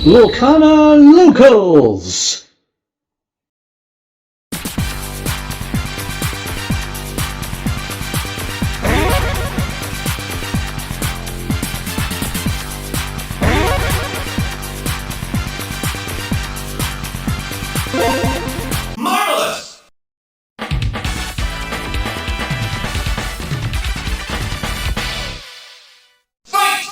Lorcana Locals! Marvelous! Fight!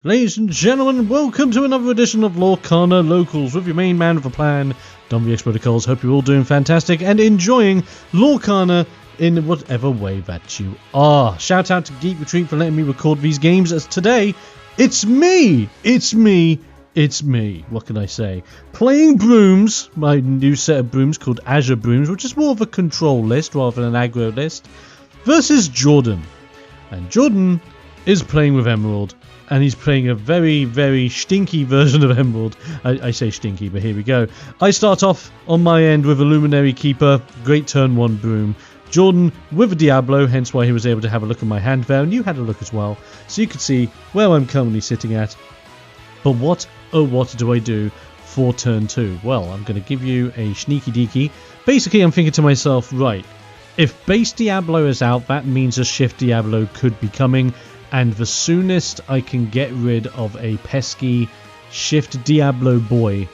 Ladies and gentlemen, welcome to another edition of Lorcana Locals with your main man with a plan, TheXploder. Hope you're all doing fantastic and enjoying Lorcana in whatever way that you are. Shout out to Geek Retreat for letting me record these games, as today, it's me! What can I say? Playing Brooms, my new set of Brooms called Azure Brooms, which is more of a control list rather than an aggro list, versus Jordan. And Jordan is playing with Emerald, and he's playing a very, very stinky version of Emerald. I say stinky, but here we go. I start off on my end with a Luminary Keeper, great turn 1 Broom. Jordan with a Diablo, hence why he was able to have a look at my hand there, and you had a look as well, so you could see where I'm currently sitting at. But what, oh what do I do for turn 2? Well, I'm going to give you a sneaky deaky. Basically, I'm thinking to myself, right, if base Diablo is out, that means a shift Diablo could be coming, and the soonest I can get rid of a pesky shift Diablo boy,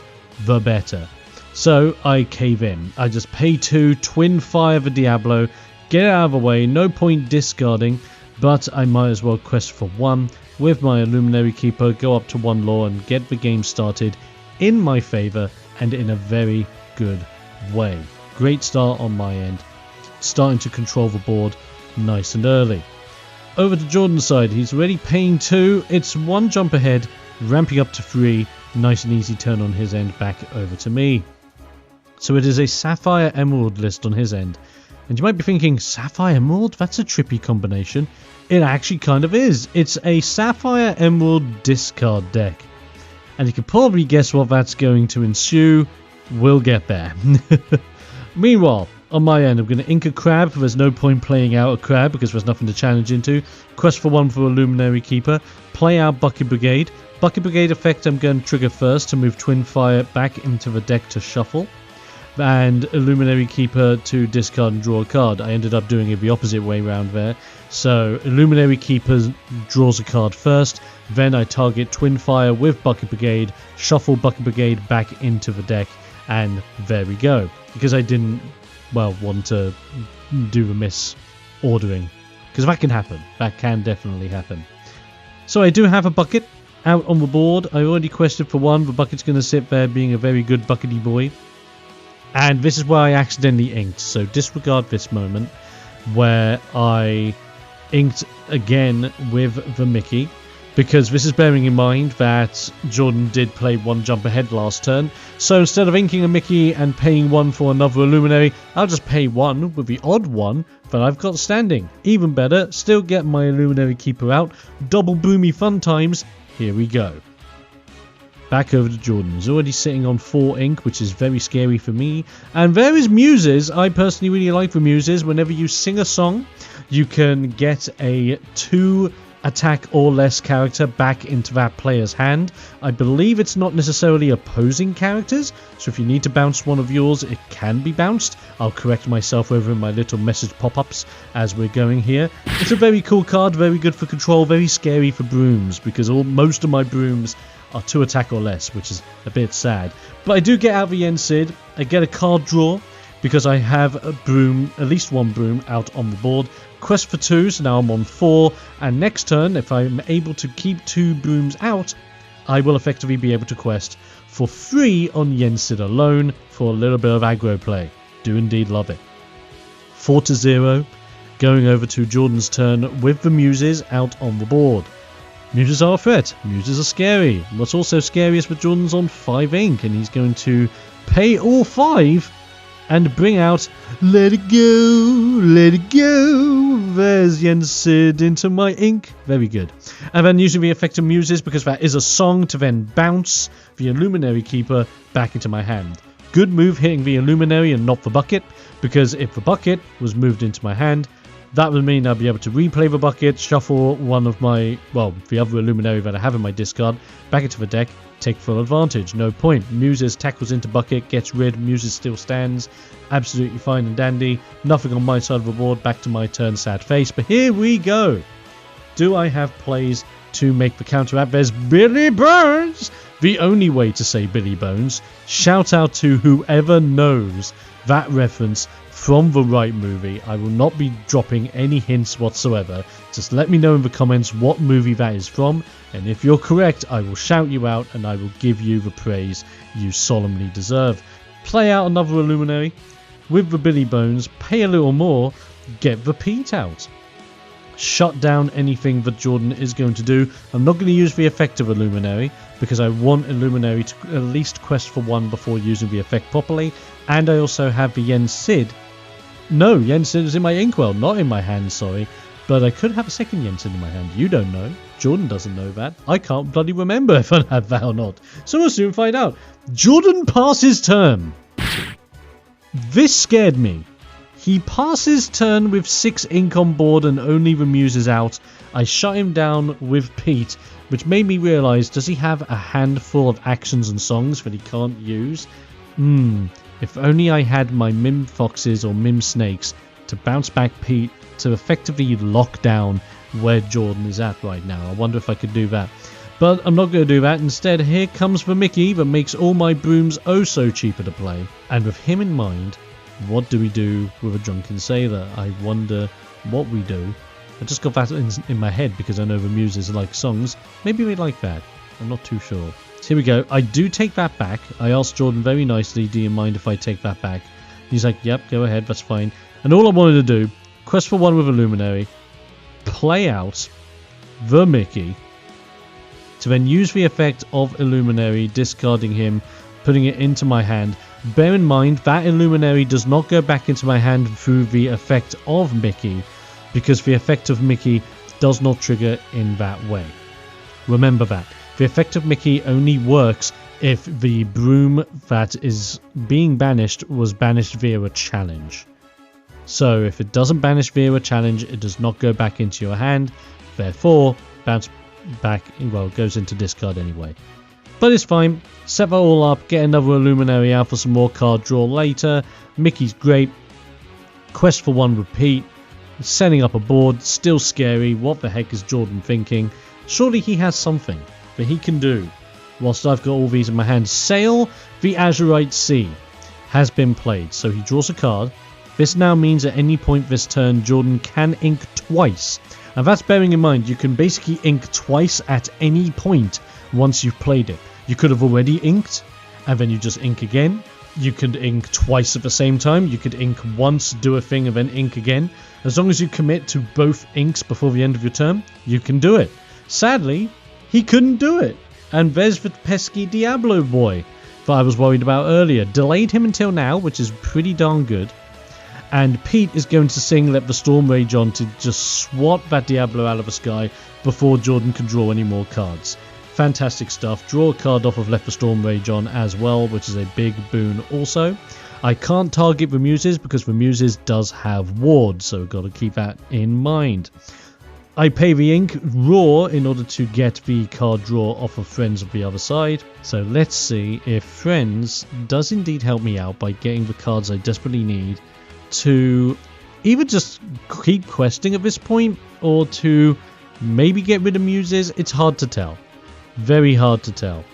the better. So I cave in. I just pay 2, twin fire the Diablo, get it out of the way, no point discarding, but I might as well quest for 1 with my Luminary Keeper, go up to 1 lore and get the game started in my favour and in a very good way. Great start on my end, starting to control the board nice and early. Over to Jordan's side, he's already paying 2, it's 1 jump ahead, ramping up to 3, nice and easy turn on his end, back over to me. So it is a Sapphire Emerald list on his end. And you might be thinking, Sapphire Emerald? That's a trippy combination. It actually kind of is. It's a Sapphire Emerald discard deck. And you can probably guess what that's going to ensue. We'll get there. Meanwhile, on my end, I'm going to ink a crab. There's no point playing out a crab because there's nothing to challenge into. Quest for 1 for a Luminary Keeper. Play out Bucket Brigade. Bucket Brigade effect I'm going to trigger first to move Twin Fire back into the deck to shuffle. And a Luminary Keeper to discard and draw a card. I ended up doing it the opposite way around there. So Luminary Keeper draws a card first, then I target Twin Fire with Bucket Brigade, shuffle Bucket Brigade back into the deck, and there we go. Because I didn't, well, want to do the misordering. Because that can happen. That can definitely happen. So I do have a bucket out on the board. I already quested for 1. The bucket's going to sit there being a very good buckety boy. And this is where I accidentally inked, so disregard this moment where I inked again with the Mickey, because this is bearing in mind that Jordan did play 1 jump ahead last turn. So instead of inking a Mickey and paying 1 for another Luminary, I'll just pay 1 with the odd 1 that I've got standing. Even better, still get my Luminary Keeper out, double broomy fun times, here we go. Back over to Jordan. He's already sitting on 4 ink, which is very scary for me. And there is Muses. I personally really like the Muses. Whenever you sing a song, you can get a 2 attack or less character back into that player's hand. I believe it's not necessarily opposing characters, so if you need to bounce one of yours, it can be bounced. I'll correct myself over in my little message pop-ups as we're going here. It's a very cool card, very good for control, very scary for Brooms, because most of my Brooms are 2 attack or less, which is a bit sad. But I do get out the Yen Sid. I get a card draw because I have a Broom, at least 1 Broom out on the board. Quest for 2, so now I'm on 4. And next turn, if I'm able to keep 2 Brooms out, I will effectively be able to quest for 3 on Yen Sid alone for a little bit of aggro play. Do indeed love it. 4-0, going over to Jordan's turn with the Muses out on the board. Muses are a threat. Muses are scary. What's also scary is that Jordan's on 5 ink and he's going to pay all 5 and bring out Let It Go, Let It Go. There's Yen Sid into my ink. Very good. And then using the effect of Muses, because that is a song, to then bounce the Luminary Keeper back into my hand. Good move hitting the Luminary and not the bucket, because if the bucket was moved into my hand, That would mean I'll be able to replay the bucket, shuffle one of my, well, the other Illuminary that I have in my discard, back into the deck, take full advantage. No point. Muses tackles into bucket, gets rid, Muses still stands. Absolutely fine and dandy. Nothing on my side of the board, back to my turn, sad face. But here we go. Do I have plays to make the counteract? There's Billy Bones! The only way to say Billy Bones. Shout out to whoever knows that reference from the right movie. I will not be dropping any hints whatsoever. Just let me know in the comments what movie that is from, and if you're correct, I will shout you out and I will give you the praise you solemnly deserve. Play out another Illuminary with the Billy Bones, pay a little more, get the Pete out. Shut down anything that Jordan is going to do. I'm not going to use the effect of Illuminary because I want Illuminary to at least quest for one before using the effect properly. And I also have the Yen Sid. No, Yen Sid is in my inkwell, not in my hand, sorry. But I could have a second Yen Sid in my hand. You don't know. Jordan doesn't know that. I can't bloody remember if I have that or not. So we'll soon find out. Jordan passes turn. This scared me. He passes turn with 6 ink on board and only the Muses out. I shut him down with Pete, which made me realise, does he have a handful of actions and songs that he can't use? If only I had my Mim Foxes or Mim Snakes to bounce back Pete to effectively lock down where Jordan is at right now. I wonder if I could do that. But I'm not going to do that. Instead, here comes the Mickey that makes all my Brooms oh so cheaper to play. And with him in mind, what do we do with a Drunken Sailor? I wonder what we do. I just got that in my head because I know the Muses like songs. Maybe we like that. I'm not too sure. So here we go. I do take that back. I asked Jordan very nicely, do you mind if I take that back? He's like, yep, go ahead, that's fine. And all I wanted to do, quest for one with Illuminary, play out the Mickey, to then use the effect of Illuminary, discarding him, putting it into my hand. Bear in mind that Illuminary does not go back into my hand through the effect of Mickey, because the effect of Mickey does not trigger in that way. Remember that. The effect of Mickey only works if the broom that is being banished was banished via a challenge. So if it doesn't banish via a challenge, it does not go back into your hand, therefore bounce back, well, it goes into discard anyway. But it's fine. Set that all up, get another Illuminary out for some more card draw later. Mickey's great. Quest for one repeat. Setting up a board, still scary. What the heck is Jordan thinking? Surely he has something that he can do. Whilst I've got all these in my hand. Sail the Azurite Sea has been played. So he draws a card. This now means at any point this turn, Jordan can ink twice. And that's bearing in mind, you can basically ink twice at any point once you've played it. You could have already inked, and then you just ink again. You could ink twice at the same time. You could ink once, do a thing, and then ink again. As long as you commit to both inks before the end of your turn, you can do it. Sadly, he couldn't do it. And there's the pesky Diablo boy that I was worried about earlier. Delayed him until now, which is pretty darn good. And Pete is going to sing Let the Storm Rage On to just swat that Diablo out of the sky before Jordan can draw any more cards. Fantastic stuff. Draw a card off of Let the Storm Rage On as well, which is a big boon also. I can't target the Muses because the Muses does have wards, so we've got to keep that in mind. I pay the ink raw in order to get the card draw off of Friends of the other side. So let's see if Friends does indeed help me out by getting the cards I desperately need to either just keep questing at this point or to maybe get rid of Muses. It's hard to tell. Very hard to tell.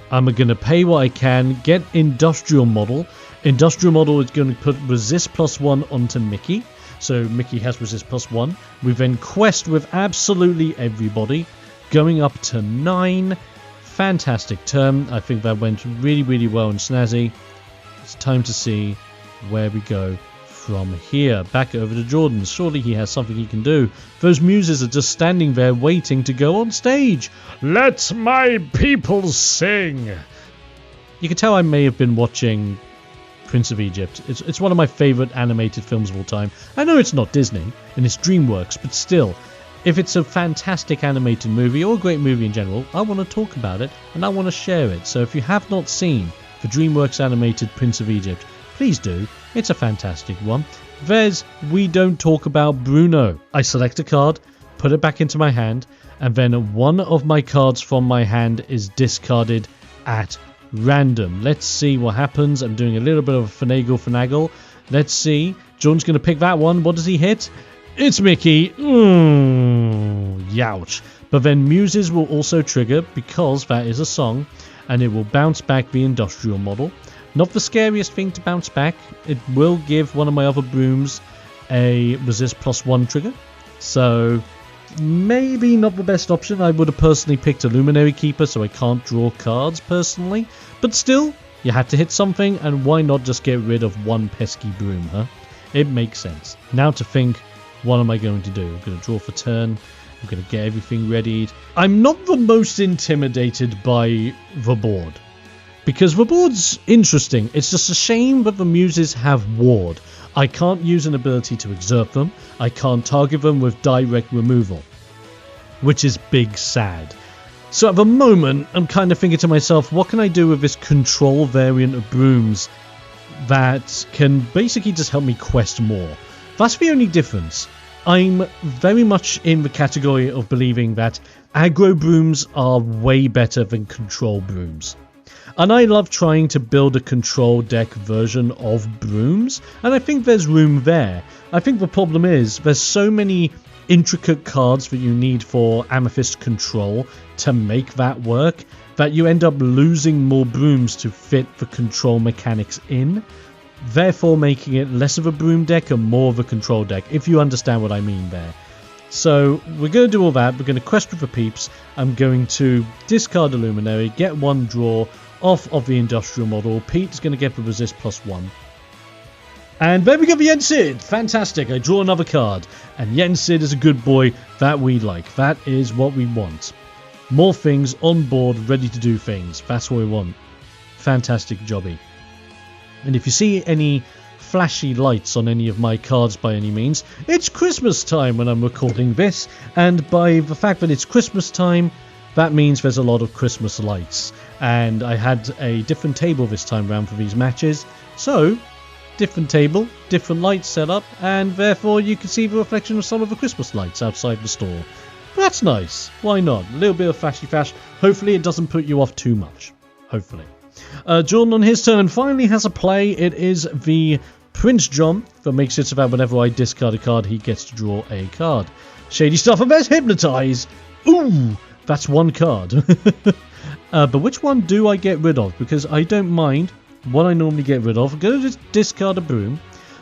I'm going to pay what I can, get Industrial Model. Industrial Model is going to put Resist +1 onto Mickey. So Mickey has Resist +1. We then quest with absolutely everybody, going up to 9. Fantastic turn. I think that went really, really well and snazzy. It's time to see where we go from here. Back over to Jordan. Surely he has something he can do. Those Muses are just standing there waiting to go on stage. Let my people sing. You can tell I may have been watching Prince of Egypt. It's one of my favourite animated films of all time. I know it's not Disney and it's DreamWorks, but still, if it's a fantastic animated movie or a great movie in general, I want to talk about it and I want to share it. So if you have not seen the DreamWorks animated Prince of Egypt, please do. It's a fantastic one. Vez, we don't talk about Bruno. I select a card, put it back into my hand, and then one of my cards from my hand is discarded at random. Let's see what happens. I'm doing a little bit of a finagle. Let's see. Jordan's going to pick that one. What does he hit? It's Mickey. Youch. But then Muses will also trigger because that is a song, and it will bounce back the industrial model. Not the scariest thing to bounce back. It will give one of my other brooms a resist +1 trigger. So maybe not the best option. I would have personally picked a Luminary Keeper, so I can't draw cards personally. But still, you had to hit something, and why not just get rid of one pesky broom, huh? It makes sense. Now to think, what am I going to do? I'm going to draw for turn. I'm going to get everything readied. I'm not the most intimidated by the board, because the board's interesting. It's just a shame that the Muses have Ward. I can't use an ability to exert them. I can't target them with direct removal, which is big sad. So at the moment, I'm kind of thinking to myself, what can I do with this control variant of Brooms that can basically just help me quest more? That's the only difference. I'm very much in the category of believing that aggro Brooms are way better than control Brooms. And I love trying to build a control deck version of Brooms, and I think there's room there. I think the problem is there's so many intricate cards that you need for Amethyst control to make that work that you end up losing more Brooms to fit the control mechanics in, therefore making it less of a Broom deck and more of a control deck, if you understand what I mean there. So we're going to do all that. We're going to quest with the peeps. I'm going to discard a Luminary, get one draw off of the industrial model. Pete's going to get the resist +1. And there we go, the Yensid. Fantastic. I draw another card. And Yensid is a good boy that we like. That is what we want. More things on board, ready to do things. That's what we want. Fantastic jobby. And if you see any flashy lights on any of my cards by any means, it's Christmas time when I'm recording this. And by the fact that it's Christmas time, that means there's a lot of Christmas lights. And I had a different table this time round for these matches. So, different table, different lights set up, and therefore you can see the reflection of some of the Christmas lights outside the store. That's nice. Why not? A little bit of flashy fash. Hopefully it doesn't put you off too much. Hopefully. Jordan on his turn finally has a play. It is the Prince John that makes it so that whenever I discard a card, he gets to draw a card. Shady stuff, and there's Hypnotize. Ooh, that's one card. But which one do I get rid of? Because I don't mind what I normally get rid of. I'm going to just discard a Broom,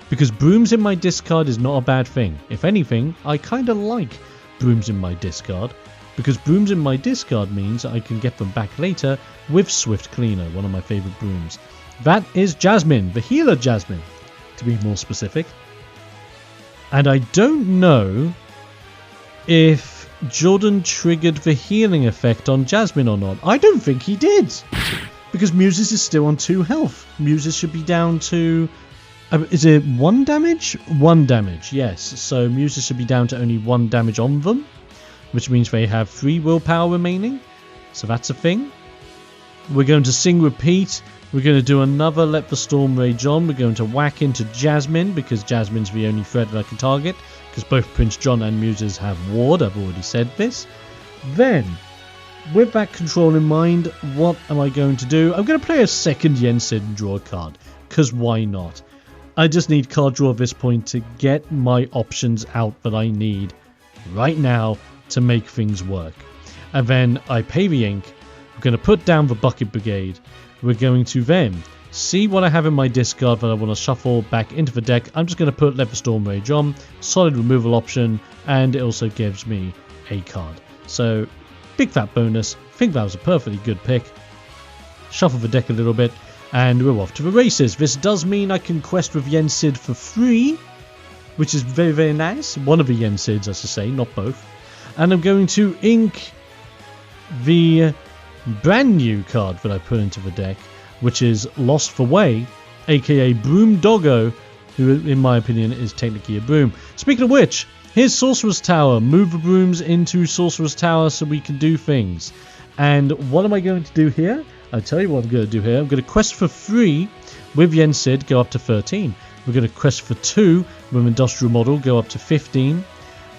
because Brooms in my discard is not a bad thing. If anything, I kind of like Brooms in my discard, because Brooms in my discard means I can get them back later with Swift Cleaner, one of my favourite Brooms. That is Jasmine, the healer Jasmine, to be more specific. And I don't know if Jordan triggered the healing effect on Jasmine or not. I don't think he did, because Muses is still on 2 health. Muses should be down to... is it 1 damage? 1 damage, yes. So Muses should be down to only 1 damage on them, which means they have 3 willpower remaining. So that's a thing. We're going to sing repeat. We're going to do another Let the Storm Rage On. We're going to whack into Jasmine, because Jasmine's the only threat that I can target, because both Prince John and Muses have Ward. I've already said this. Then, with that control in mind, what am I going to do? I'm going to play a second Yensid and draw a card, because why not? I just need card draw at this point to get my options out that I need right now to make things work. And then I pay the ink. I'm going to put down the Bucket Brigade. We're going to then see what I have in my discard that I want to shuffle back into the deck. I'm just going to put Let the Storm Rage On, solid removal option, and it also gives me a card. So, big fat bonus. I think that was a perfectly good pick. Shuffle the deck a little bit, and we're off to the races. This does mean I can quest with Yensid for free, which is very, very nice. One of the Yensids, I should say, not both. And I'm going to ink the brand new card that I put into the deck, which is Lost for Way, aka Broom Doggo, who in my opinion is technically a Broom. Speaking of which, here's Sorcerer's Tower. Move the Brooms into Sorcerer's Tower so we can do things. And what am I going to do here? I'll tell you what I'm going to do here. I'm going to quest for free with Yensid, go up to 13. We're going to quest for 2 with industrial model, go up to 15.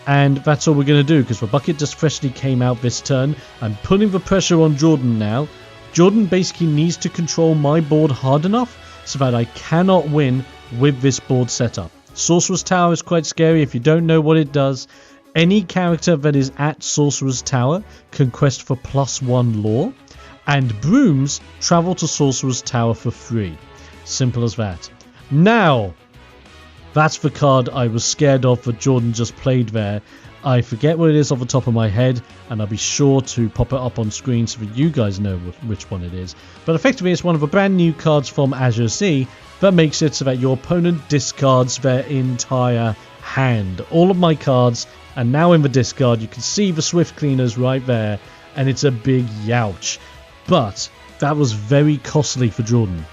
And that's all we're going to do, because the bucket just freshly came out this turn. I'm putting the pressure on Jordan now. Jordan basically needs to control my board hard enough so that I cannot win with this board setup. Sorcerer's Tower is quite scary. If you don't know what it does, any character that is at Sorcerer's Tower can quest for +1 lore, and Brooms travel to Sorcerer's Tower for free. Simple as that. Now, that's the card I was scared of that Jordan just played there. I forget what it is off the top of my head, and I'll be sure to pop it up on screen so that you guys know which one it is. But effectively, it's one of the brand new cards from Azure C that makes it so that your opponent discards their entire hand. All of my cards are now in the discard. You can see the Swift Cleaners right there, and it's a big youch. But that was very costly for Jordan.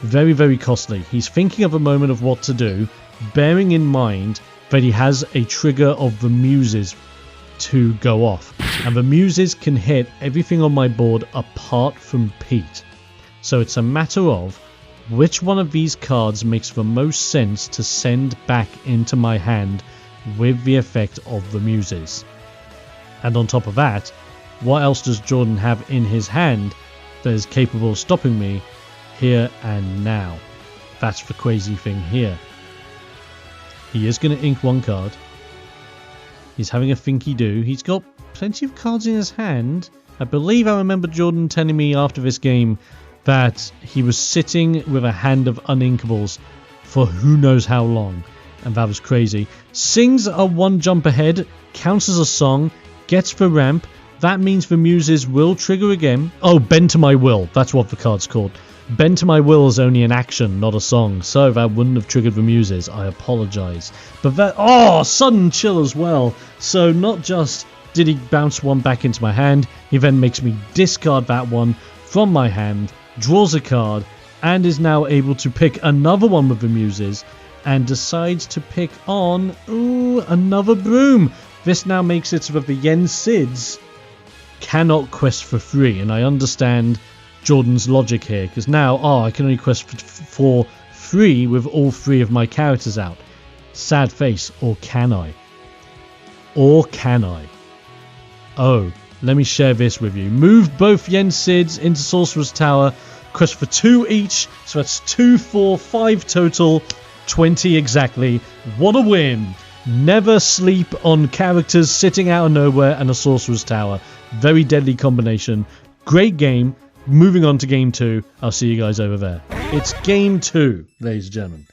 Very, very costly. He's thinking of a moment of what to do, bearing in mind that he has a trigger of the Muses to go off. And the Muses can hit everything on my board apart from Pete. So it's a matter of which one of these cards makes the most sense to send back into my hand with the effect of the Muses. And on top of that, what else does Jordan have in his hand that is capable of stopping me here and now? That's the crazy thing here. He is going to ink 1 card. He's having a thinky do. He's got plenty of cards in his hand. I believe I remember Jordan telling me after this game that he was sitting with a hand of uninkables for who knows how long. And that was crazy. Sings a 1 jump ahead, counts as a song, gets the ramp. That means the Muses will trigger again. Oh, Bend to My Will. That's what the card's called. Bend to My Will is only an action, not a song, so that wouldn't have triggered the Muses. I apologise. But that... Oh, sudden chill as well. So not just did he bounce 1 back into my hand, he then makes me discard that 1 from my hand, draws a card, and is now able to pick another one with the Muses, and decides to pick on... Ooh, another Broom. This now makes it so that the Yen Sids cannot quest for free, and I understand Jordan's logic here, because now I can only quest for free with all 3 of my characters out. Sad face. Or can I? Or can I? Oh, let me share this with you. Move both Yen Sids into Sorcerer's Tower, quest for 2 each, so that's 2, 4, 5 total, 20 exactly. What a win! Never sleep on characters sitting out of nowhere and a Sorcerer's Tower. Very deadly combination. Great game. Moving on to game 2. I'll see you guys over there. It's game 2, ladies and gentlemen.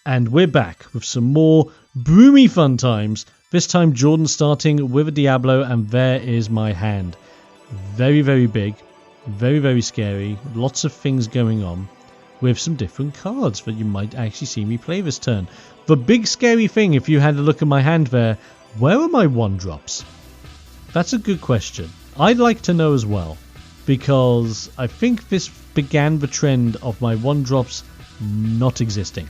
And we're back with some more broomy fun times. This time Jordan starting with a Diablo, and there is my hand. Very, very big. Very, very scary. Lots of things going on with some different cards that you might actually see me play this turn. The big scary thing, if you had a look at my hand there, where are my 1-drops? That's a good question. I'd like to know as well, because I think this began the trend of my 1-drops not existing.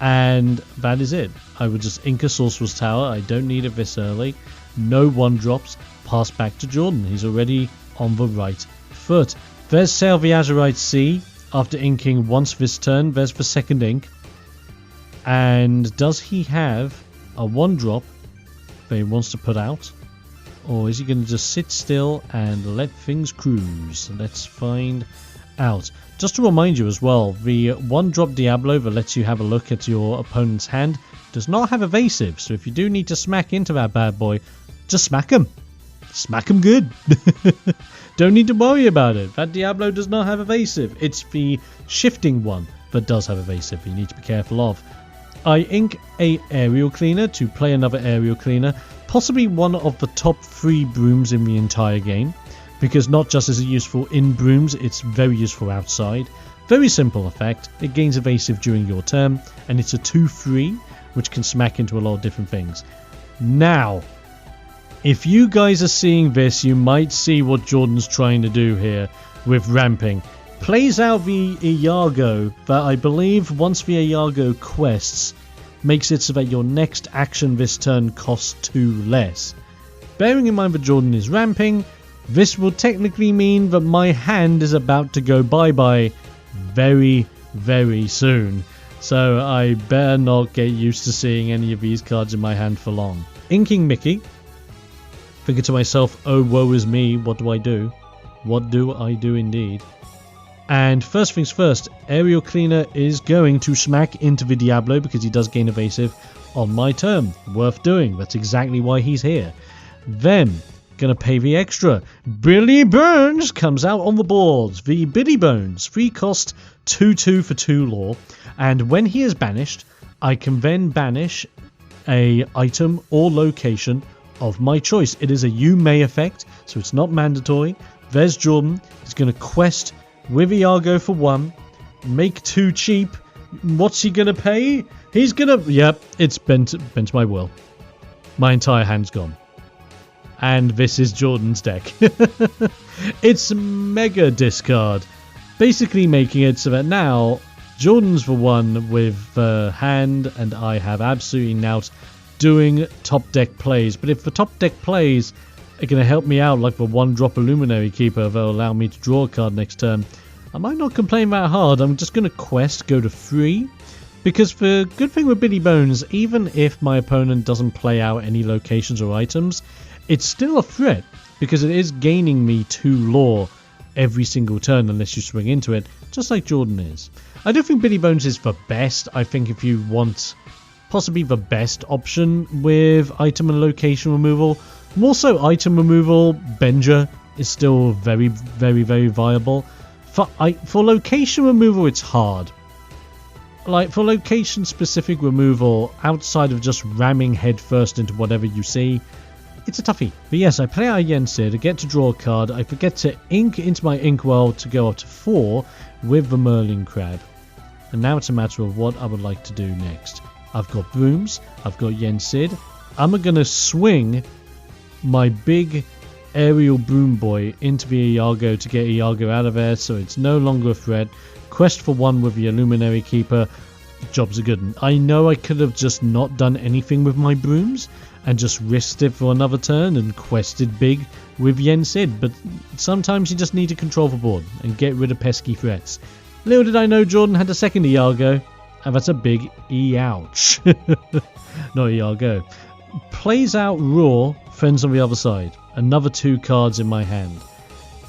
And that is it. I would just ink a Sorcerer's Tower. I don't need it this early. No 1-drops. Pass back to Jordan. He's already on the right foot. There's Sail the Azurite Sea. After inking once this turn, there's the second ink. And does he have a 1-drop that he wants to put out? Or is he going to just sit still and let things cruise? Let's find out. Just to remind you as well, the 1-drop Diablo that lets you have a look at your opponent's hand does not have evasive. So if you do need to smack into that bad boy, just smack him. Smack him good. Don't need to worry about it. That Diablo does not have evasive. It's the shifting one that does have evasive. You need to be careful of. I ink a aerial cleaner to play another aerial cleaner. Possibly one of the top 3 brooms in the entire game. Because not just is it useful in brooms, it's very useful outside. Very simple effect. It gains evasive during your turn. And it's a 2/3, which can smack into a lot of different things. Now, if you guys are seeing this, you might see what Jordan's trying to do here with ramping. Plays out the Iago that I believe once the Iago quests makes it so that your next action this turn costs 2 less. Bearing in mind that Jordan is ramping, this will technically mean that my hand is about to go bye-bye very, very soon. So I better not get used to seeing any of these cards in my hand for long. Inking Mickey. Thinking to myself, oh woe is me, what do I do? What do I do indeed? And first things first, Aerial Cleaner is going to smack into the Diablo because he does gain evasive on my turn. Worth doing, that's exactly why he's here. Then, gonna pay the extra. Billy Bones comes out on the board. The Billy Bones, 3 cost, 2/2 for 2 lore. And when he is banished, I can then banish a item or location of my choice. It is a you may effect, so it's not mandatory. There's Jordan. He's going to quest with Iago for 1. Make 2 cheap. What's he going to pay? He's going to... Yep, it's bent my will. My entire hand's gone. And this is Jordan's deck. It's mega discard. Basically making it so that now Jordan's the one with the hand and I have absolutely nout doing top deck plays. But if the top deck plays are going to help me out, like the 1-drop Illuminary Keeper that will allow me to draw a card next turn, I might not complain that hard. I'm just going to quest, go to 3. Because the good thing with Billy Bones, even if my opponent doesn't play out any locations or items, it's still a threat because it is gaining me 2 lore every single turn unless you swing into it, just like Jordan is. I don't think Billy Bones is the best. I think if you want possibly the best option with item and location removal, more so item removal, Benja is still very, very, very viable. For location removal, it's hard. Like, for location specific removal, outside of just ramming headfirst into whatever you see, it's a toughie. But yes, I play out Yensid, I get to draw a card, I forget to ink into my inkwell to go up to 4 with the Merlin Crab. And now it's a matter of what I would like to do next. I've got Brooms, I've got Yensid. I'm going to swing my big aerial broom boy into the Iago to get Iago out of there so it's no longer a threat. Quest for 1 with the Illuminary Keeper. Job's a good one. I know I could have just not done anything with my Brooms and just risked it for another turn and quested big with Yensid, but sometimes you just need to control the board and get rid of pesky threats. Little did I know Jordan had a second Iago, and that's a big ouch. Not Iago. Plays out Raw, Friends on the other side. Another 2 cards in my hand.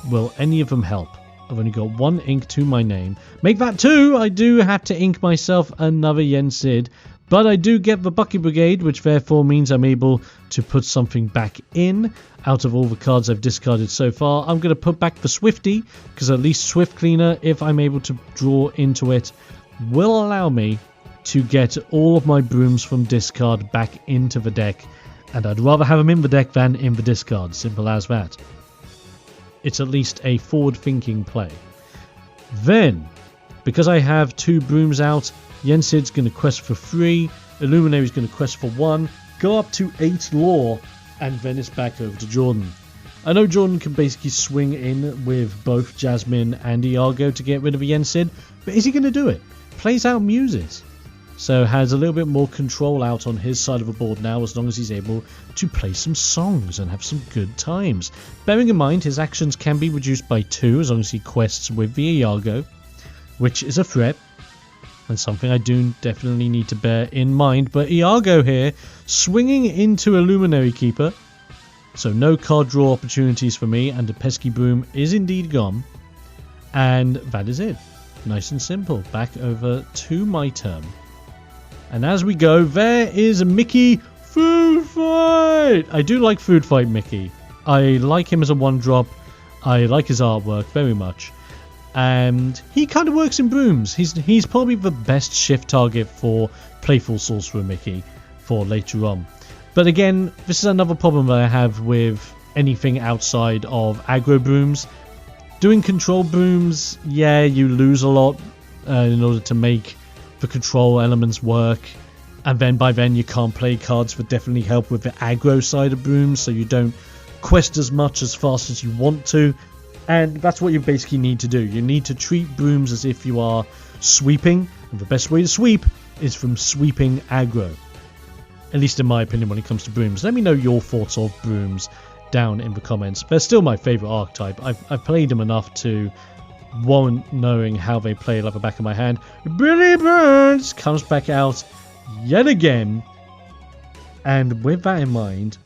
Will any of them help? I've only got 1 ink to my name. Make that 2! I do have to ink myself another Yensid. But I do get the Bucky Brigade, which therefore means I'm able to put something back in. Out of all the cards I've discarded so far, I'm going to put back the Swifty, because at least Swift Cleaner, if I'm able to draw into it, will allow me to get all of my Brooms from discard back into the deck. And I'd rather have them in the deck than in the discard. Simple as that. It's at least a forward-thinking play. Then, because I have 2 Brooms out, Yensid's going to quest for 3, Illuminary's going to quest for 1, go up to 8 lore, and then it's back over to Jordan. I know Jordan can basically swing in with both Jasmine and Iago to get rid of a Yensid, but is he going to do it? Plays out Muses. So has a little bit more control out on his side of the board now, as long as he's able to play some songs and have some good times. Bearing in mind his actions can be reduced by 2 as long as he quests with the Iago, which is a threat and something I do definitely need to bear in mind. But Iago here swinging into a Luminary Keeper, so no card draw opportunities for me, and the pesky Broom is indeed gone, and that is it. Nice and simple. Back over to my turn. And as we go, there is Mickey Food Fight! I do like Food Fight Mickey. I like him as a 1-drop. I like his artwork very much. And he kind of works in Brooms. He's probably the best shift target for Playful Sorcerer Mickey for later on. But again, this is another problem that I have with anything outside of aggro Brooms. Doing control Brooms, yeah, you lose a lot in order to make the control elements work, and then by then you can't play cards that definitely help with the aggro side of Brooms, so you don't quest as much as fast as you want to, and that's what you basically need to do. You need to treat Brooms as if you are sweeping, and the best way to sweep is from sweeping aggro, at least in my opinion when it comes to Brooms. Let me know your thoughts of Brooms down in the comments. They're still my favourite archetype. I've played them enough to won't knowing how they play it like the back of my hand. Billy Burns comes back out yet again. And with that in mind,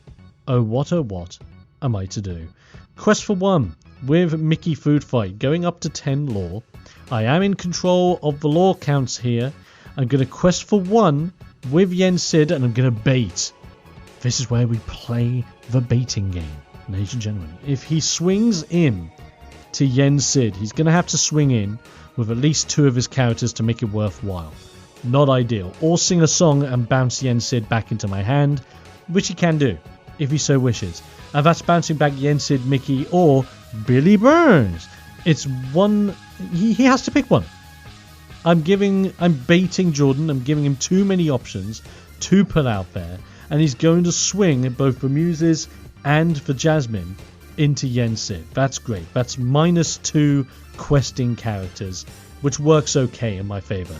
oh what am I to do? Quest for 1 with Mickey Food Fight, going up to 10 lore. I am in control of the lore counts here. I'm going to quest for 1 with Yen Sid, and I'm going to bait. This is where we play the baiting game, ladies and gentlemen. If he swings in to Yen Sid, he's going to have to swing in with at least 2 of his characters to make it worthwhile. Not ideal. Or sing a song and bounce Yen Sid back into my hand, which he can do, if he so wishes. And that's bouncing back Yen Sid, Mickey, or Billy Burns. It's one... He has to pick one. I'm baiting Jordan. I'm giving him too many options to put out there. And he's going to swing both the Muses and the Jasmine into Yen Sid. That's great. That's -2 questing characters, which works okay in my favor.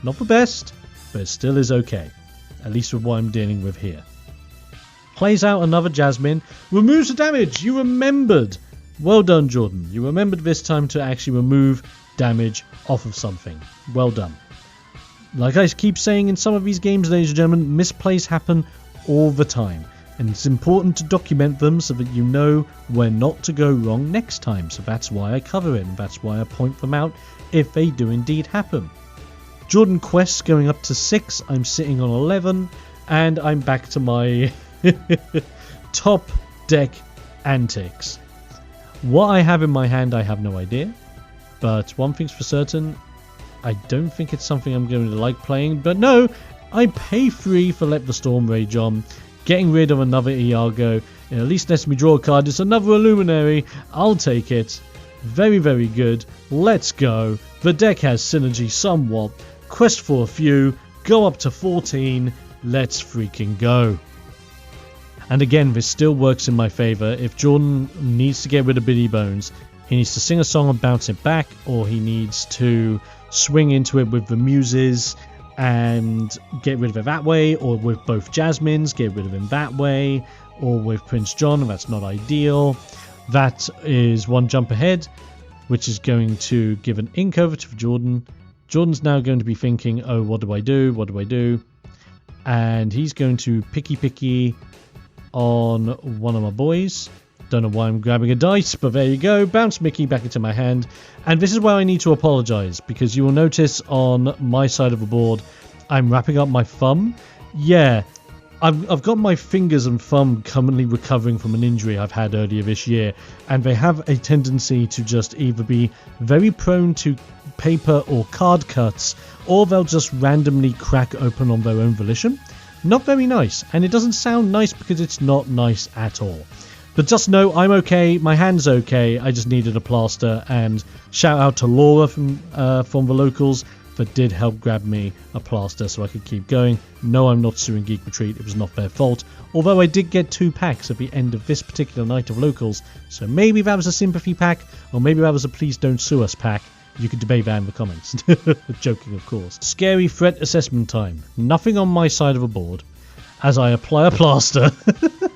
Not the best, but it still is okay. At least with what I'm dealing with here. Plays out another Jasmine. Removes the damage. You remembered. Well done, Jordan. You remembered this time to actually remove damage off of something. Well done. Like I keep saying in some of these games, ladies and gentlemen, misplays happen all the time. And it's important to document them so that you know where not to go wrong next time. So that's why I cover it, and that's why I point them out if they do indeed happen. Jordan quests going up to 6. I'm sitting on 11, and I'm back to my top deck antics. What I have in my hand, I have no idea. But one thing's for certain, I don't think it's something I'm going to like playing. But no, I pay 3 for Let the Storm Rage On. Getting rid of another Iago, it at least lets me draw a card. It's another Illuminary. I'll take it. Very, very good. Let's go. The deck has synergy somewhat. Quest for a few. Go up to 14. Let's freaking go. And again, this still works in my favor. If Jordan needs to get rid of Billy Bones, he needs to sing a song and bounce it back, or he needs to swing into it with the Muses and get rid of it that way, or with both Jasmines, get rid of him that way, or with Prince John, and that's not ideal. That is one jump ahead, which is going to give an ink over to Jordan. Jordan's now going to be thinking, oh, what do I do? What do I do? And he's going to picky on one of my boys. Don't know why I'm grabbing a dice, but there you go. Bounce Mickey back into my hand. And this is where I need to apologize, because you will notice on my side of the board, I'm wrapping up my thumb. Yeah, I've got my fingers and thumb currently recovering from an injury I've had earlier this year, and they have a tendency to just either be very prone to paper or card cuts, or they'll just randomly crack open on their own volition. Not very nice, and it doesn't sound nice because it's not nice at all. But just know I'm okay, my hand's okay, I just needed a plaster, and shout out to Laura from the locals that did help grab me a plaster so I could keep going. No, I'm not suing Geek Retreat, it was not their fault, although I did get 2 packs at the end of this particular night of locals, so maybe that was a sympathy pack, or maybe that was a please don't sue us pack. You could debate that in the comments. Joking, of course. Scary threat assessment time. Nothing on my side of the board as I apply a plaster.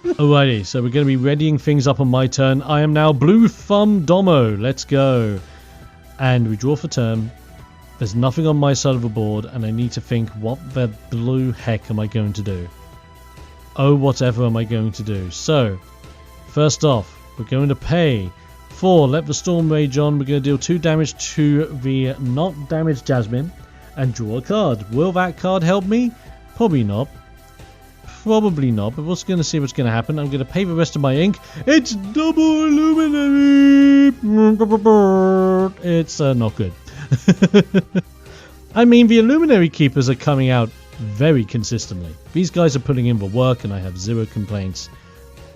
Alrighty, so we're going to be readying things up on my turn. I am now Blue Thumb Domo. Let's go. And we draw for turn. There's nothing on my side of the board, and I need to think, what the blue heck am I going to do? Oh, whatever am I going to do? So, first off, we're going to pay for Let the Storm Rage On. We're going to deal 2 damage to the not damaged Jasmine and draw a card. Will that card help me? Probably not. Probably not, but we're going to see what's going to happen. I'm going to pay the rest of my ink. It's double Illuminary! It's not good. I mean, the Illuminary Keepers are coming out very consistently. These guys are putting in the work, and I have 0 complaints.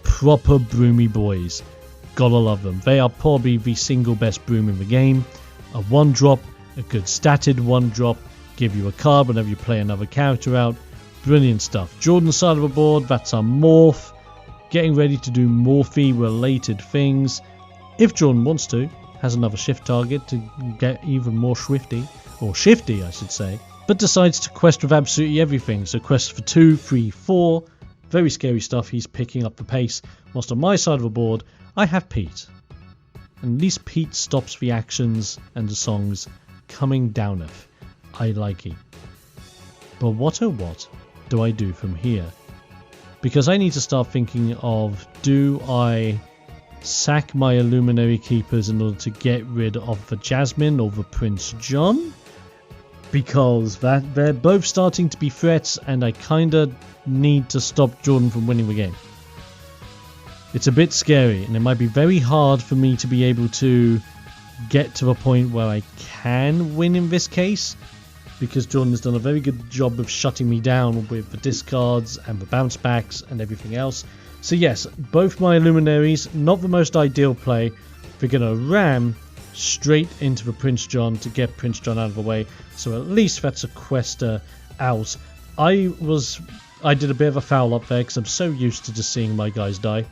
Proper broomy boys. Gotta love them. They are probably the single best broom in the game. A 1-drop, a good statted 1-drop, give you a card whenever you play another character out. Brilliant stuff. Jordan's side of the board, that's our Morph. Getting ready to do Morphe-related things. If Jordan wants to, has another shift target to get even more swifty. Or shifty, I should say. But decides to quest with absolutely everything. So quest for 2, 3, 4. Very scary stuff. He's picking up the pace. Whilst on my side of the board, I have Pete. and at least Pete stops the actions and the songs coming downeth. I like it. But what oh what do I do from here? Because I need to start thinking of, do I sack my Illuminary Keepers in order to get rid of the Jasmine or the Prince John? Because they're both starting to be threats, and I kinda need to stop Jordan from winning the game. It's a bit scary, and it might be very hard for me to be able to get to a point where I can win in this case, because Jordan has done a very good job of shutting me down with the discards and the bounce backs and everything else. So yes, both my Illuminaries, not the most ideal play. We're going to ram straight into the Prince John to get Prince John out of the way, so at least that's a quester out. I did a bit of a foul up there because I'm so used to just seeing my guys die.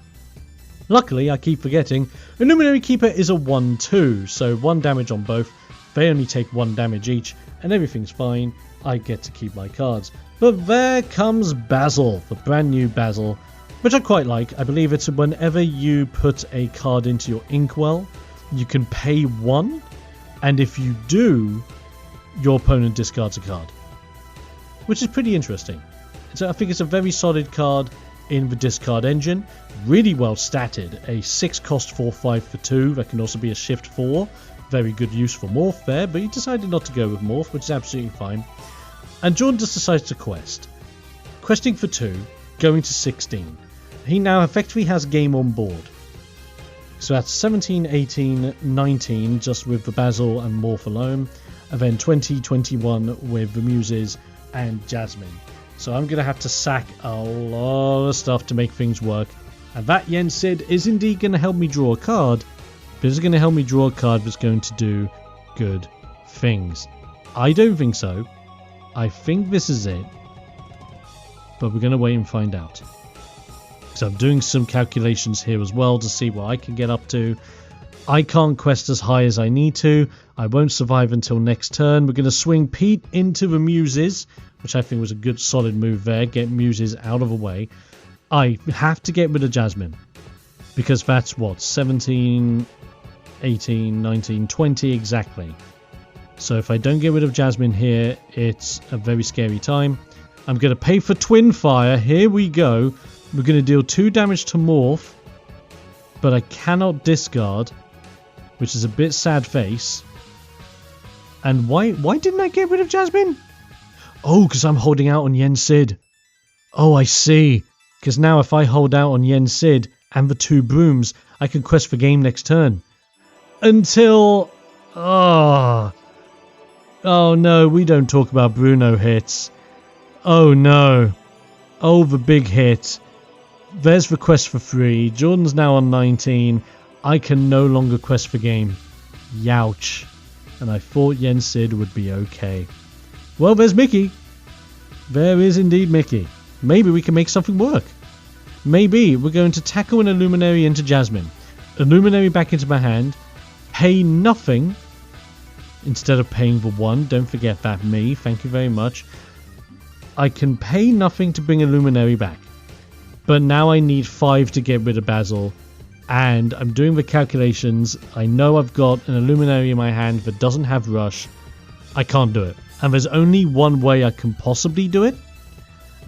Luckily, I keep forgetting, Illuminary Keeper is a 1-2, so 1 damage on both. They only take 1 damage each, and everything's fine. I get to keep my cards. But there comes Basil, the brand new Basil, which I quite like. I believe it's whenever you put a card into your Inkwell, you can pay 1, and if you do, your opponent discards a card, which is pretty interesting. So I think it's a very solid card in the discard engine, really well statted. A 6 cost 4/5 for 2, that can also be a shift 4. Very good use for Morph there, but he decided not to go with Morph, which is absolutely fine. And Jordan just decides to quest. Questing for 2, going to 16. He now effectively has game on board. So that's 17, 18, 19 just with the Basil and Morph alone, and then 20, 21 with the Muses and Jasmine. So I'm going to have to sack a lot of stuff to make things work. And that Yen Sid is indeed going to help me draw a card, but it's going to help me draw a card that's going to do good things. I don't think so. I think this is it. But we're going to wait and find out. So I'm doing some calculations here as well to see what I can get up to. I can't quest as high as I need to. I won't survive until next turn. We're going to swing Pete into the Muses, which I think was a good solid move there. Get Muses out of the way. I have to get rid of Jasmine, because that's what, 17, 18, 19, 20 exactly. So if I don't get rid of Jasmine here, it's a very scary time. I'm going to pay for Twin Fire. Here we go. We're going to deal 2 damage to Morph, but I cannot discard, which is a bit sad face. And why didn't I get rid of Jasmine? Oh, because I'm holding out on Yen Sid. Oh, I see. Because now if I hold out on Yen Sid and the 2 Brooms, I can quest for game next turn. Until... Oh no, we don't talk about Bruno hits. Oh no. Oh, the big hit. There's the quest for 3. Jordan's now on 19. I can no longer quest for game. Youch. And I thought Yen Sid would be okay. Well, there's Mickey. There is indeed Mickey. Maybe we can make something work. Maybe we're going to tackle an Illuminary into Jasmine. Illuminary back into my hand. Pay nothing instead of paying the 1. Don't forget that, me. Thank you very much. I can pay nothing to bring Illuminary back. But now I need 5 to get rid of Basil. And I'm doing the calculations. I know I've got an Illuminary in my hand that doesn't have Rush. I can't do it. And there's only one way I can possibly do it.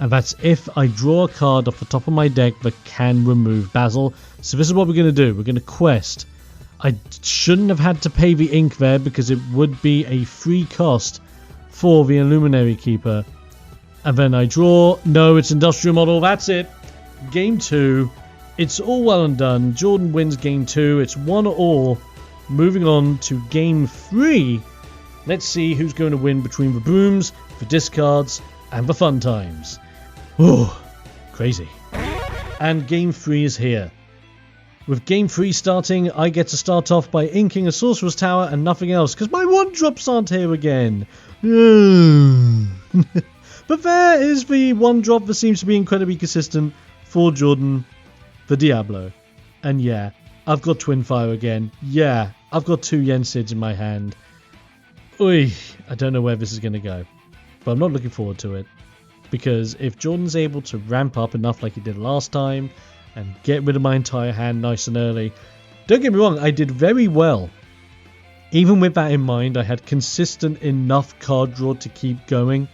And that's if I draw a card off the top of my deck that can remove Basil. So this is what we're going to do. We're going to quest. I shouldn't have had to pay the ink there, because it would be a free cost for the Illuminary Keeper. And then I draw. No, it's Industrial Model. That's it. Game 2. It's all well and done. Jordan wins game 2. It's 1-1. Moving on to game 3. Let's see who's going to win between the Brooms, the discards, and the fun times. Oh, crazy. And game 3 is here. With game 3 starting, I get to start off by inking a Sorcerer's Tower and nothing else, because my 1-drops aren't here again. But there is the 1-drop that seems to be incredibly consistent for Jordan, the Diablo. And yeah, I've got Twin Fire again. Yeah, I've got 2 Yen Sids in my hand. Oi, I don't know where this is going to go. But I'm not looking forward to it. Because if Jordan's able to ramp up enough like he did last time, and get rid of my entire hand nice and early, Don't get me wrong, I did very well. Even with that in mind, I had consistent enough card draw to keep going.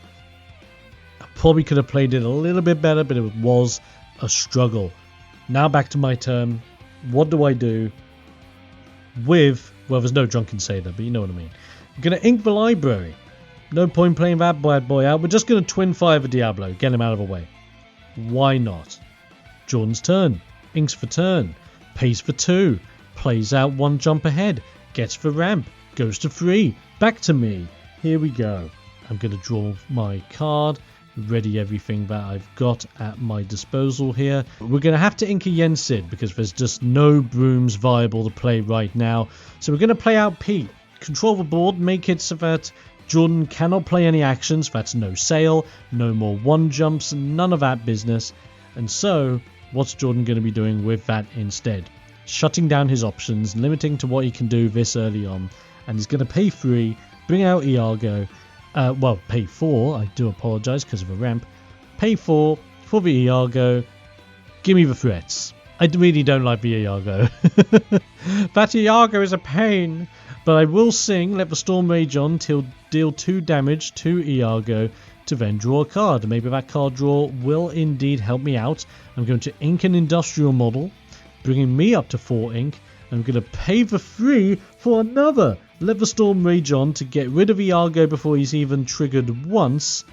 I probably could have played it a little bit better, but it was a struggle. Now back to my turn. What do I do with... Well, there's no drunken sailor, but you know what I mean. I'm going to ink the library. No point playing that bad boy out. We're just going to twin fire the Diablo. Get him out of the way. Why not? Jordan's turn. Inks for turn. Pays for 2. Plays out 1 jump ahead. Gets the ramp. Goes to 3. Back to me. Here we go. I'm going to draw my card. Ready everything that I've got at my disposal here. We're going to have to ink a Yensid because there's just no Brooms viable to play right now. So we're going to play out Pete. Control the board. Make it so that Jordan cannot play any actions. That's no sail. No more 1 jumps. None of that business. And so what's Jordan going to be doing with that instead? Shutting down his options. Limiting to what he can do this early on. And he's going to pay 3. Bring out Iago. Well, pay 4. I do apologise because of a ramp. Pay 4 for the Iago. Give me the threats. I really don't like the Iago. That Iago is a pain. But I will sing Let the Storm Rage On till deal 2 damage to Iago to then draw a card. Maybe that card draw will indeed help me out. I'm going to ink an industrial model, bringing me up to 4 ink. I'm going to pay the 3 for another Let the Storm Rage On to get rid of Iago before he's even triggered once,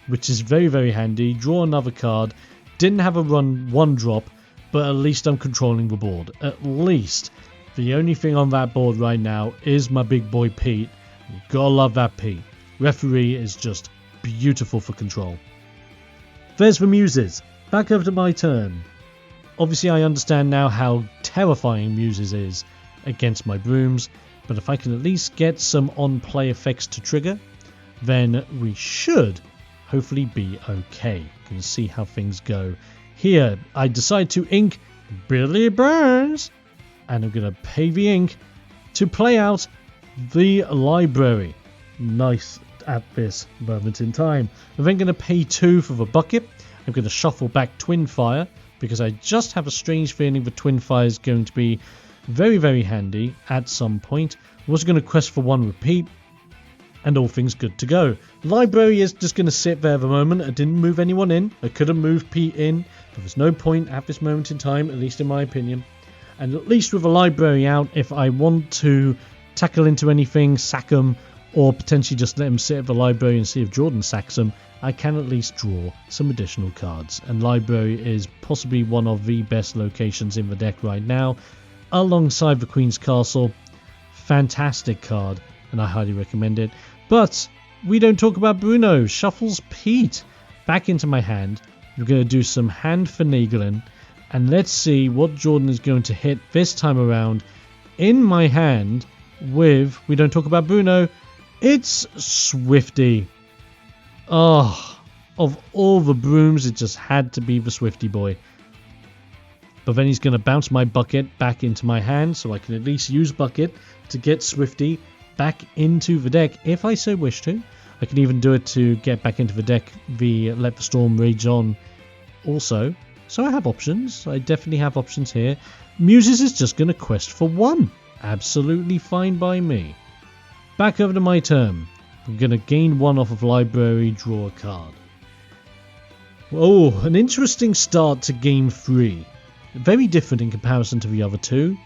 which is very, very handy. Draw another card. Didn't have a run 1 drop, but at least I'm controlling the board. At least. The only thing on that board right now is my big boy Pete. You gotta love that Pete. Referee is just beautiful for control. There's the Muses. Back over to my turn. Obviously I understand now how terrifying Muses is against my Brooms, but if I can at least get some on-play effects to trigger, then we should hopefully be okay. You can see how things go. Here, I decide to ink Billy Burns, and I'm going to pay the ink to play out the library. Nice at this moment in time. I'm then going to pay 2 for the bucket. I'm going to shuffle back Twin Fire, because I just have a strange feeling the Twin Fire is going to be very, very handy at some point. I'm also going to quest for 1 repeat, and all things good to go. Library is just going to sit there at the moment. I didn't move anyone in. I could have moved Pete in, but there's no point at this moment in time, at least in my opinion. And at least with a library out, if I want to tackle into anything, sack them, or potentially just let him sit at the library and see if Jordan sacks them, I can at least draw some additional cards. And library is possibly one of the best locations in the deck right now, alongside the Queen's Castle. Fantastic card, and I highly recommend it. But we don't talk about Bruno. Shuffles Pete back into my hand. We're going to do some hand finagling, and let's see what Jordan is going to hit this time around in my hand with, we don't talk about Bruno, it's Swifty. Oh, of all the Brooms, it just had to be the Swifty boy. But then he's going to bounce my bucket back into my hand, so I can at least use bucket to get Swifty back into the deck if I so wish to. I can even do it to get back into the deck via Let the Storm Rage On also. So I have options. I definitely have options here. Muses is just going to quest for 1. Absolutely fine by me. Back over to my turn. I'm going to gain 1 off of library, draw a card. Oh, an interesting start to game 3. Very different in comparison to the other 2.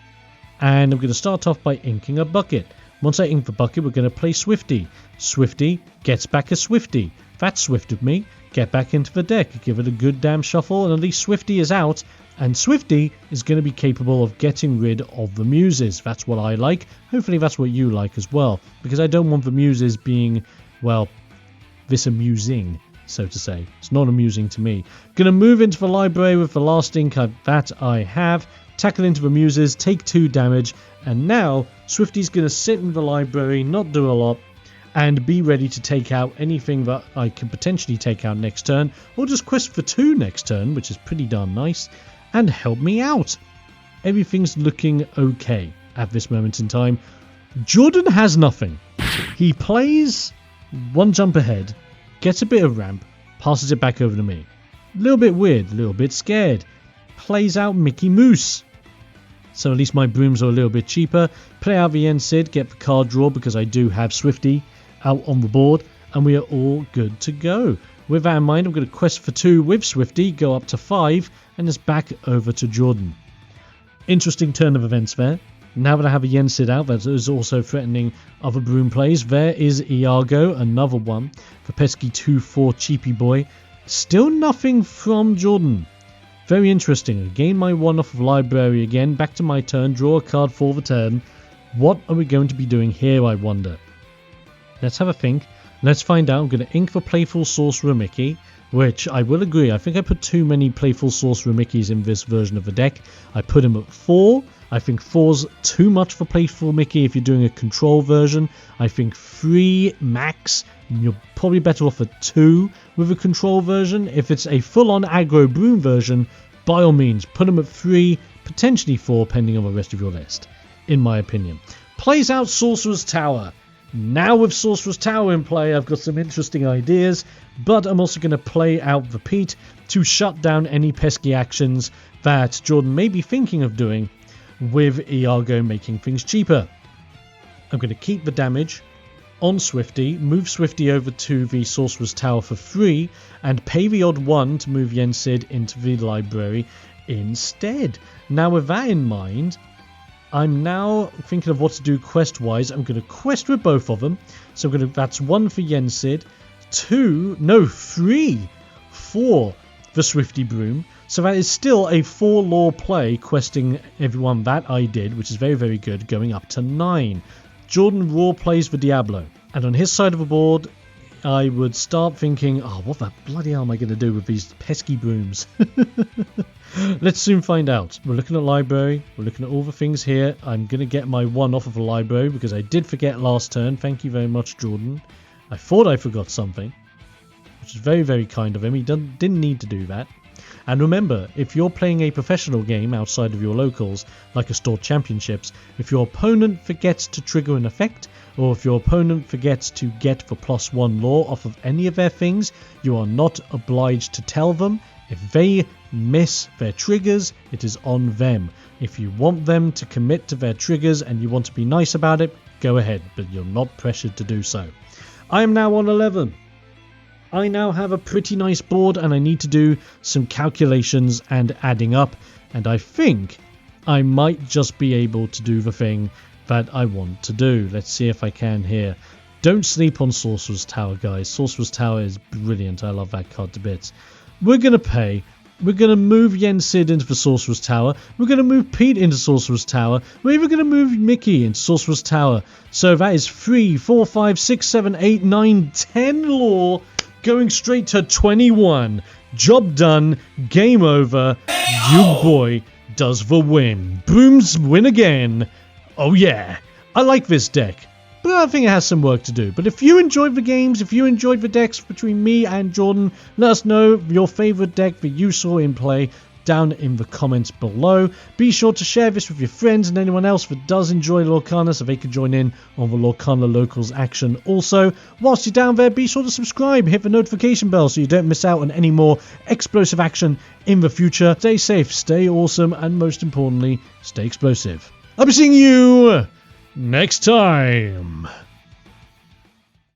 And I'm going to start off by inking a bucket. Once I ink the bucket, we're going to play Swifty. Swifty gets back a Swifty. That's swift of me. Get back into the deck. Give it a good damn shuffle, and at least Swifty is out. And Swifty is going to be capable of getting rid of the Muses. That's what I like. Hopefully that's what you like as well. Because I don't want the Muses being, well, this amusing, so to say. It's not amusing to me. Going to move into the library with the last ink that I have. Tackle into the Muses, take 2 damage. And now Swifty's going to sit in the library, not do a lot, and be ready to take out anything that I can potentially take out next turn, or just quest for 2 next turn, which is pretty darn nice, and help me out. Everything's looking okay at this moment in time. Jordan has nothing. He plays 1 jump ahead, gets a bit of ramp, passes it back over to me. A little bit weird, a little bit scared. Plays out Mickey Mouse. So at least my brooms are a little bit cheaper. Play out the Yensid, get the card draw because I do have Swifty out on the board, and we are all good to go. With that in mind, I'm going to quest for 2 with Swifty, go up to 5, and it's back over to Jordan. Interesting turn of events there. Now that I have a Yensid out, that is also threatening other broom plays. There is Iago, another one. The pesky 2-4 cheapy boy. Still nothing from Jordan. Very interesting. I gain my 1 off of library again. Back to my turn. Draw a card for the turn. What are we going to be doing here, I wonder? Let's have a think. Let's find out. I'm going to ink for Playful Sorcerer Mickey, which I will agree. I think I put too many Playful Sorcerer Mickeys in this version of the deck. I put him at 4. I think 4's too much for Playful Mickey if you're doing a control version. I think 3 max. You're probably better off at 2 with a control version. If it's a full-on aggro broom version, by all means, put him at 3, potentially 4, depending on the rest of your list, in my opinion. Plays out Sorcerer's Tower. Now with Sorcerer's Tower in play, I've got some interesting ideas, but I'm also going to play out the Pete to shut down any pesky actions that Jordan may be thinking of doing with Iago making things cheaper. I'm going to keep the damage on Swifty, move Swifty over to the Sorcerer's Tower for 3, and pay the odd 1 to move Yensid into the library instead. Now with that in mind, I'm now thinking of what to do quest-wise. I'm going to quest with both of them. So that's 1 for Yensid, 3 for the Swifty Broom. So that is still a 4 lore play, questing everyone that I did, which is very, very good, going up to 9. Jordan raw plays for Diablo. And on his side of the board, I would start thinking, oh, what the bloody hell am I going to do with these pesky brooms? Let's soon find out. We're looking at library. We're looking at all the things here. I'm going to get my 1 off of the library because I did forget last turn. Thank you very much, Jordan. I thought I forgot something, which is very, very kind of him. He didn't need to do that. And remember, if you're playing a professional game outside of your locals, like a Stored Championships, if your opponent forgets to trigger an effect, or if your opponent forgets to get the +1 lore off of any of their things, you are not obliged to tell them. If they miss their triggers, it is on them. If you want them to commit to their triggers and you want to be nice about it, go ahead, but you're not pressured to do so. I am now on 11. I now have a pretty nice board and I need to do some calculations and adding up, and I think I might just be able to do the thing that I want to do. Let's see if I can here. Don't sleep on Sorcerer's Tower, guys. Sorcerer's Tower is brilliant. I love that card to bits. We're going to pay. We're going to move Yensid into the Sorcerer's Tower. We're going to move Pete into Sorcerer's Tower. We're even going to move Mickey into Sorcerer's Tower. So that is 3, 4, 5, 6, 7, 8, 9, 10 lore going straight to 21. Job done. Game over. You boy does the win. Brooms win again. Oh yeah. I like this deck, but I think it has some work to do. But if you enjoyed the games, if you enjoyed the decks between me and Jordan, let us know your favourite deck that you saw in play down in the comments below. Be sure to share this with your friends and anyone else that does enjoy Lorcana so they can join in on the Lorcana Locals action. Also, whilst you're down there, be sure to subscribe, hit the notification bell so you don't miss out on any more explosive action in the future. Stay safe, stay awesome, and most importantly, stay explosive. I'll be seeing you next time.